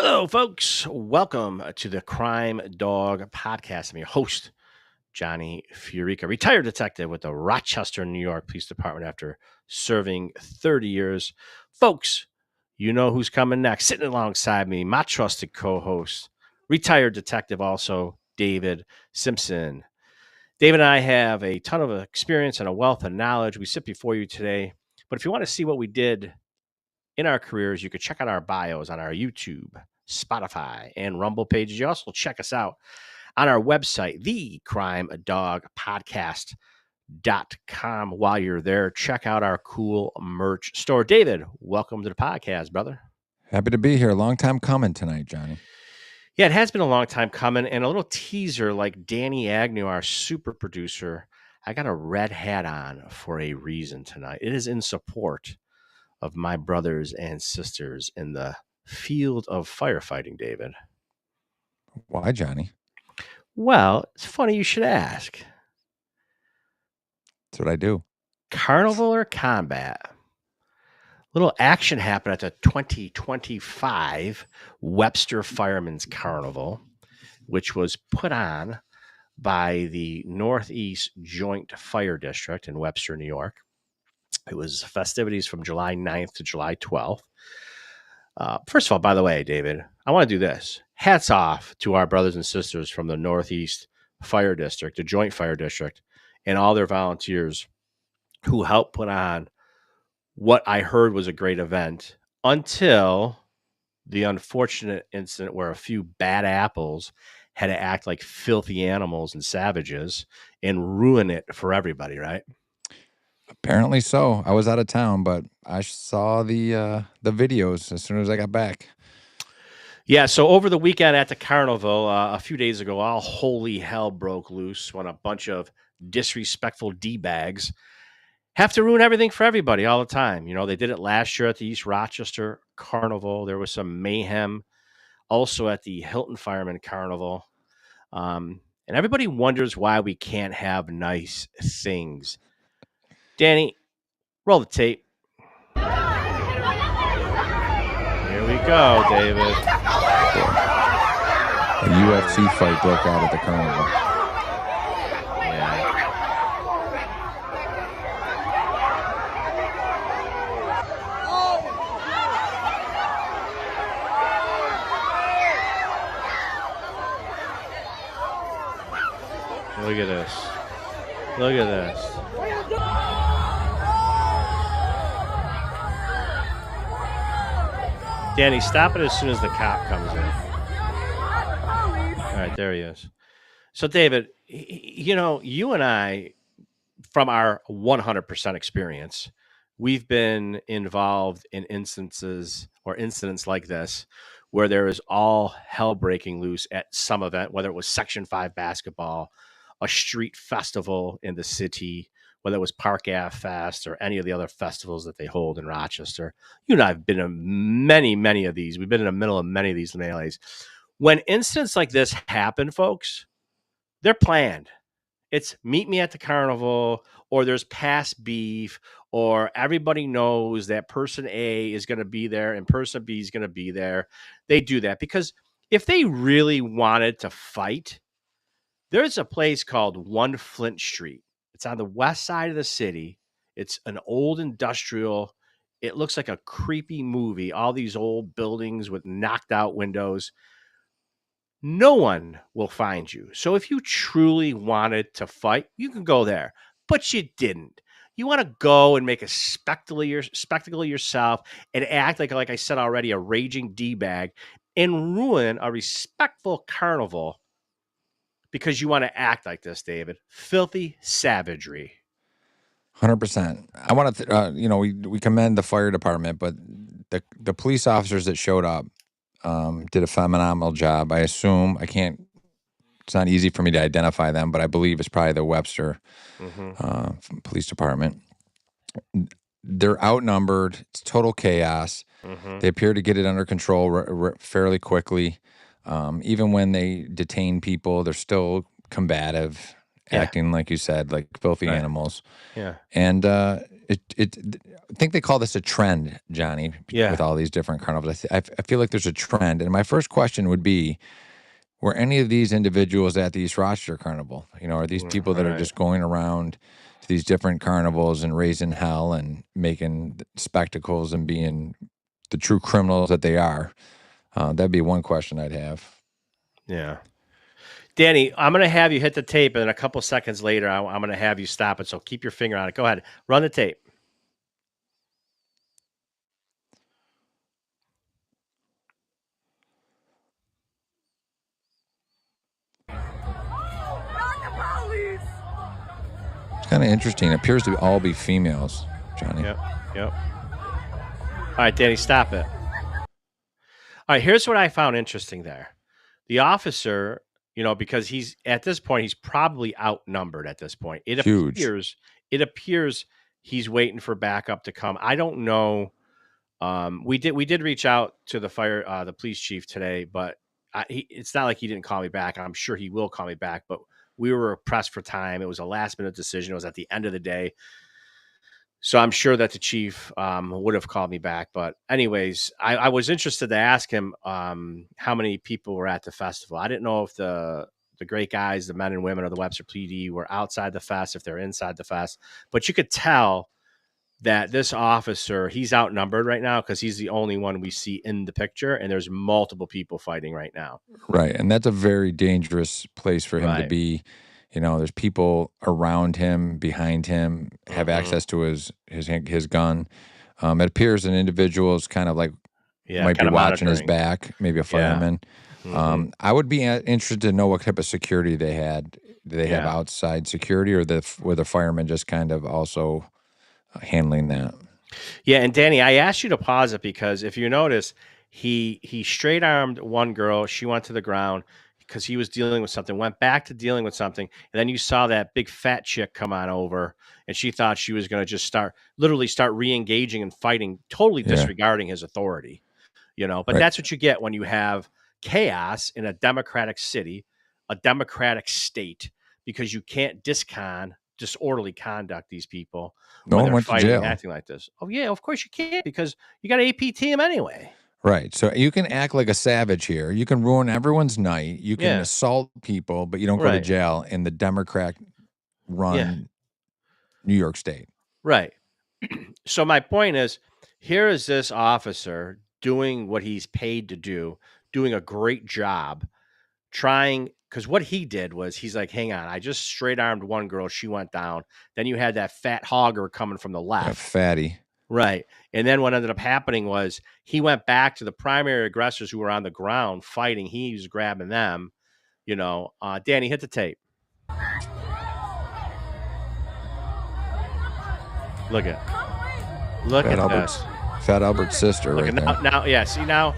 Hello, folks. Welcome to the Crime Dog podcast. I'm your host, Johnny Fiorica, retired detective with the Rochester, New York Police Department after serving 30 years. Folks, you know who's coming next. Sitting alongside me, my trusted co host, retired detective also, David Simpson. David and I have a ton of experience and a wealth of knowledge. We sit before you today. But if you want to see what we did in our careers, you could check out our bios on our YouTube, Spotify, and Rumble pages. You also check us out on our website, thecrimedogpodcast.com. While you're there, check out our cool merch store. David, welcome to the podcast, brother. Happy to be here. Long time coming tonight, Johnny. Yeah, it has been a long time coming. And a little teaser like Danny Agnew, our super producer. I got a red hat on for a reason tonight. It is in support of my brothers and sisters in the field of firefighting, David. Why, Johnny? Well, it's funny you should ask. That's what I do. Carnival or combat? Little action happened at the 2025 Webster Firemen's Carnival, which was put on by the Northeast Joint Fire District in Webster, New York. It was festivities from July 9th to July 12th. First of all, by the way, David, I want to do this. Hats off to our brothers and sisters from the Northeast Fire District, the Joint Fire District, and all their volunteers who helped put on what I heard was a great event until the unfortunate incident where a few bad apples had to act like filthy animals and savages and ruin it for everybody, right? Apparently so. I was out of town, but I saw the videos as soon as I got back. Yeah, so over the weekend at the Carnival, a few days ago, all holy hell broke loose when a bunch of disrespectful D-bags have to ruin everything for everybody all the time. You know, they did it last year at the East Rochester Carnival. There was some mayhem also at the Hilton Fireman Carnival. And everybody wonders why we can't have nice things. Danny, roll the tape. Here we go, David. A UFC fight broke out at the Carnival. Yeah. Look at this. Look at this. Danny, stop it as soon as the cop comes in. All right, there he is. So, David, you know, you and I, from our 100% experience, we've been involved in instances or incidents like this where there is all hell breaking loose at some event, whether it was Section 5 basketball, a street festival in the city, whether it was Park Ave Fest or any of the other festivals that they hold in Rochester. You and I have been in many of these. We've been in the middle of many of these melees. When incidents like this happen, folks, they're planned. It's meet me at the carnival, or there's past beef, or everybody knows that person A is going to be there and person B is going to be there. They do that because if they really wanted to fight, there's a place called 1 Flint Street. It's on the west side of the city. It's an old industrial. It looks like a creepy movie. All these old buildings with knocked out windows. No one will find you. So if you truly wanted to fight, you can go there, but you didn't. You want to go and make a spectacle of yourself and act like I said already, a raging D-bag and ruin a respectful carnival because you want to act like this, David. Filthy savagery. 100%. I want to, we commend the fire department, but the police officers that showed up did a phenomenal job. I assume it's not easy for me to identify them, but I believe it's probably the Webster police department. They're outnumbered. It's total chaos. They appear to get it under control fairly quickly. Even when they detain people, they're still combative. acting like you said, like filthy Right. animals. Yeah. And I think they call this a trend, Johnny, Yeah. with all these different carnivals. I feel like there's a trend. And my first question would be, were any of these individuals at the East Rochester Carnival? Are these people that are Right. just going around to these different carnivals and raising hell and making spectacles and being the true criminals that they are? That'd be one question I'd have. Yeah. Danny, I'm going to have you hit the tape, and then a couple seconds later, I'm going to have you stop it. So keep your finger on it. Go ahead. Run the tape. It's kind of interesting. It appears to all be females, Johnny. Yep. Yep. All right, Danny, stop it. All right, here's what I found interesting there. The officer, because he's at this point, he's probably outnumbered at this point. Huge. It appears he's waiting for backup to come. I don't know. We did reach out to the police chief today, but it's not like he didn't call me back. I'm sure he will call me back, but we were pressed for time. It was a last minute decision. It was at the end of the day. So I'm sure that the chief would have called me back. But anyways, I was interested to ask him how many people were at the festival. I didn't know if the great guys, the men and women of the Webster PD were outside the fest, if they're inside the fest. But you could tell that this officer, he's outnumbered right now because he's the only one we see in the picture, and there's multiple people fighting right now. Right. And that's a very dangerous place for him to Right. be. There's people around him, behind him, have access to his gun. It appears an individual is kind of like might be kinda watching his monitoring. back, maybe a fireman. I would be interested to know what type of security they had. Do they have outside security, or were the firemen just kind of also handling that? Yeah, and Danny, I asked you to pause it because if you notice, he straight armed one girl. She went to the ground because he was dealing with something. Went back to dealing with something, and then you saw that big fat chick come on over, and she thought she was going to just start re-engaging and fighting, totally disregarding his authority. But Right. that's what you get when you have chaos in a democratic city, a democratic state, because you can't disorderly conduct these people No when one they're went to fighting and jail. acting like this. Oh yeah, of course you can't, because you got to APT them anyway. Right. So you can act like a savage here. You can ruin everyone's night. You can Yeah. assault people, but you don't go to Right. jail in the Democrat-run New York State. Right. So my point is, here is this officer doing what he's paid to do, doing a great job, because what he did was he's like, hang on, I just straight armed one girl, she went down. Then you had that fat hogger coming from the Yeah, left. fatty. Right. And then what ended up happening was he went back to the primary aggressors who were on the ground fighting. He was grabbing them, Danny, hit the tape. Look at this. Fat Albert's sister Look right at there. now, yeah, see now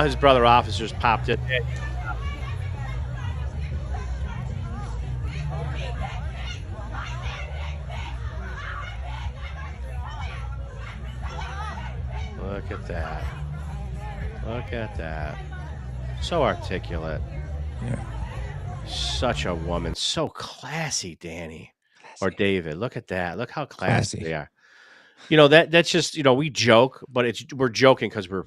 his brother officers popped in. Look at that. Look at that. So articulate. Yeah. Such a woman. So classy, Danny. Or David. Look at that. Look how classy they are. That's just, we joke, but we're joking because we're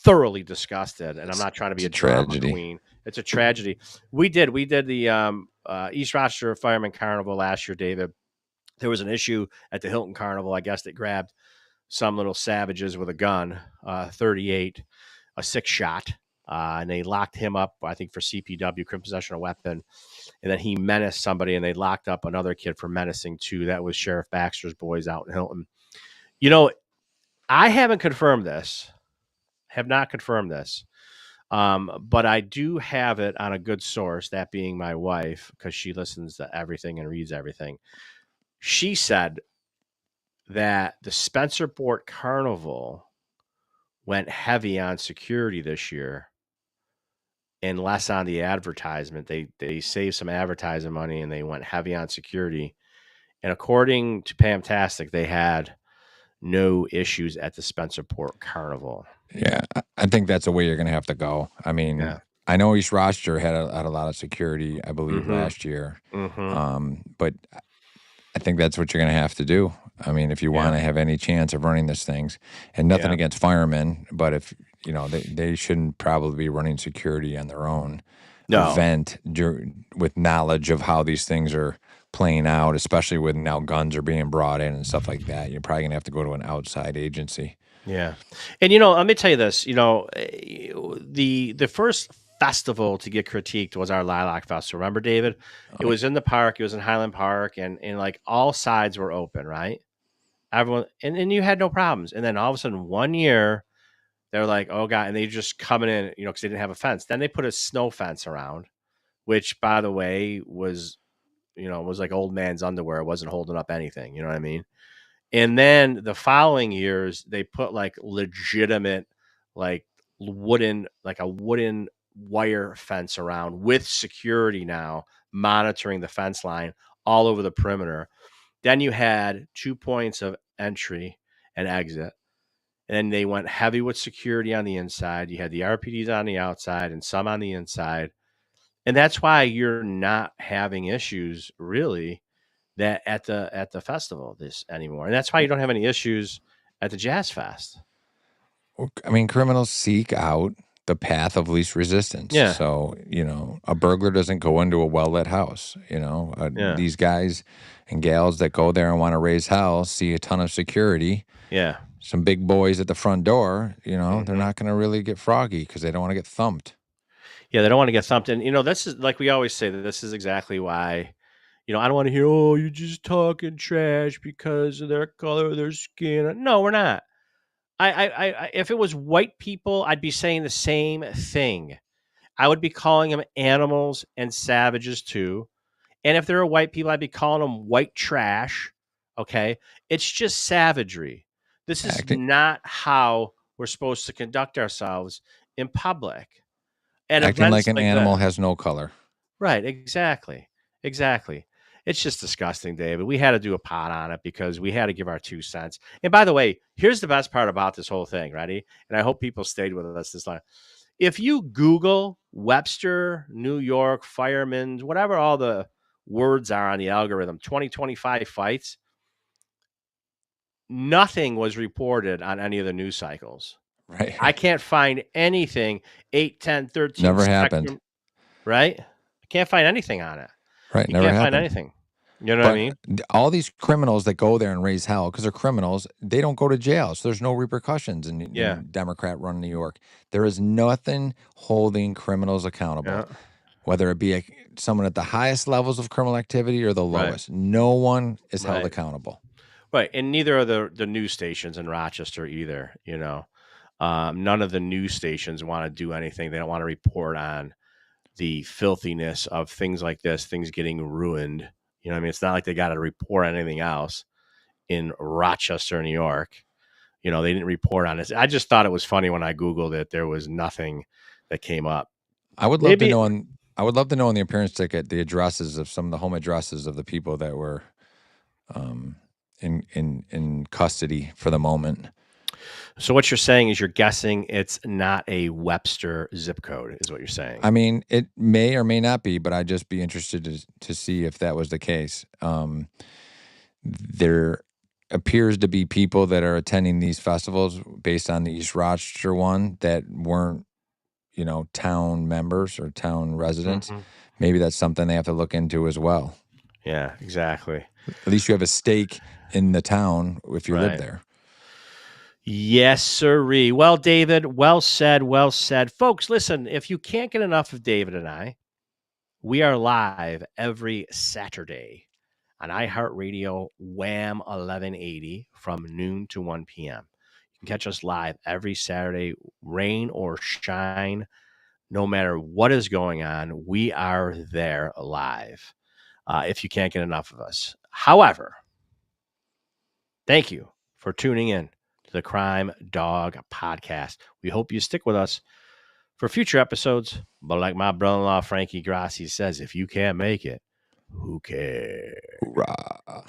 thoroughly disgusted, and I'm not trying to be a drama queen. It's a tragedy. We did the East Rochester Fireman Carnival last year, David. There was an issue at the Hilton Carnival. I guess they grabbed some little savages with a gun, 38, a 6-shot, and they locked him up, I think, for CPW, criminal possession of a weapon. And then he menaced somebody, and they locked up another kid for menacing too. That was Sheriff Baxter's boys out in Hilton. I haven't confirmed this, have not confirmed this, but I do have it on a good source, that being my wife, because she listens to everything and reads everything. She said that the Spencerport Carnival went heavy on security this year and less on the advertisement. They saved some advertising money and they went heavy on security. And according to Pam Tastic, they had no issues at the Spencerport Carnival. Yeah, I think that's the way you're going to have to go. I mean, I know East Rochester had a lot of security, I believe, last year. But I think that's what you're going to have to do. I mean, if you want to have any chance of running these things, and nothing against firemen, but if they shouldn't probably be running security on their own event with knowledge of how these things are playing out, especially when now guns are being brought in and stuff like that. You're probably going to have to go to an outside agency. Yeah. And, let me tell you this, the first festival to get critiqued was our Lilac Festival. Remember, David? It was in the park. It was in Highland Park, and like all sides were open, right? Everyone, and you had no problems. And then all of a sudden, one year, they're like, oh God, and they just coming in, because they didn't have a fence. Then they put a snow fence around, which, by the way, was like old man's underwear. It wasn't holding up anything. You know what I mean? And then the following years, they put like legitimate, like a wooden wire fence around with security now monitoring the fence line all over the perimeter. Then you had 2 points of entry and exit. And then they went heavy with security on the inside. You had the RPDs on the outside and some on the inside. And that's why you're not having issues really that at the festival this anymore. And that's why you don't have any issues at the Jazz Fest. I mean, criminals seek out the path of least resistance. Yeah. So, a burglar doesn't go into a well-lit house. These guys and gals that go there and want to raise hell see a ton of security. Yeah. Some big boys at the front door, they're not going to really get froggy because they don't want to get thumped. Yeah, they don't want to get thumped. And, this is like we always say that this is exactly why, I don't want to hear, oh, you're just talking trash because of their color, their skin. No, we're not. I if it was white people, I'd be saying the same thing. I would be calling them animals and savages too. And if there are white people, I'd be calling them white trash. Okay. It's just savagery. This is not how we're supposed to conduct ourselves in public. And acting like an animal has no color. Right. Exactly. It's just disgusting, David. We had to do a pod on it because we had to give our 2 cents. And by the way, here's the best part about this whole thing. Ready? And I hope people stayed with us this time. If you Google Webster, New York, firemen, whatever all the words are on the algorithm, 2025 fights, nothing was reported on any of the news cycles. Right. I can't find anything. 8, 10, 13. Never happened. Right? I can't find anything on it. Right. You never can't happened. find anything. You know what I mean? All these criminals that go there and raise hell because they're criminals, they don't go to jail. So there's no repercussions in Democrat-run New York. There is nothing holding criminals accountable, whether it be someone at the highest levels of criminal activity or the lowest. No one is held accountable. Right, and neither are the news stations in Rochester either. None of the news stations want to do anything. They don't want to report on the filthiness of things like this, things getting ruined. It's not like they got to report on anything else in Rochester, New York. They didn't report on it. I just thought it was funny when I Googled it. There was nothing that came up. I would love to know on the appearance ticket the addresses of some of the home addresses of the people that were in custody for the moment. So what you're saying is you're guessing it's not a Webster zip code, is what you're saying. I mean, it may or may not be, but I'd just be interested to see if that was the case. There appears to be people that are attending these festivals based on the East Rochester one that weren't, town members or town residents. Maybe that's something they have to look into as well. Yeah, exactly. At least you have a stake in the town if you live there. Yes, sirree. Well, David, well said. Folks, listen, if you can't get enough of David and I, we are live every Saturday on iHeartRadio Wham 1180 from noon to 1 p.m. You can catch us live every Saturday, rain or shine, no matter what is going on. We are there live if you can't get enough of us. However, thank you for tuning in to the Crime Dawg podcast. We hope you stick with us for future episodes. But like my brother-in-law, Frankie Grassi, says, if you can't make it, who cares? Hoorah.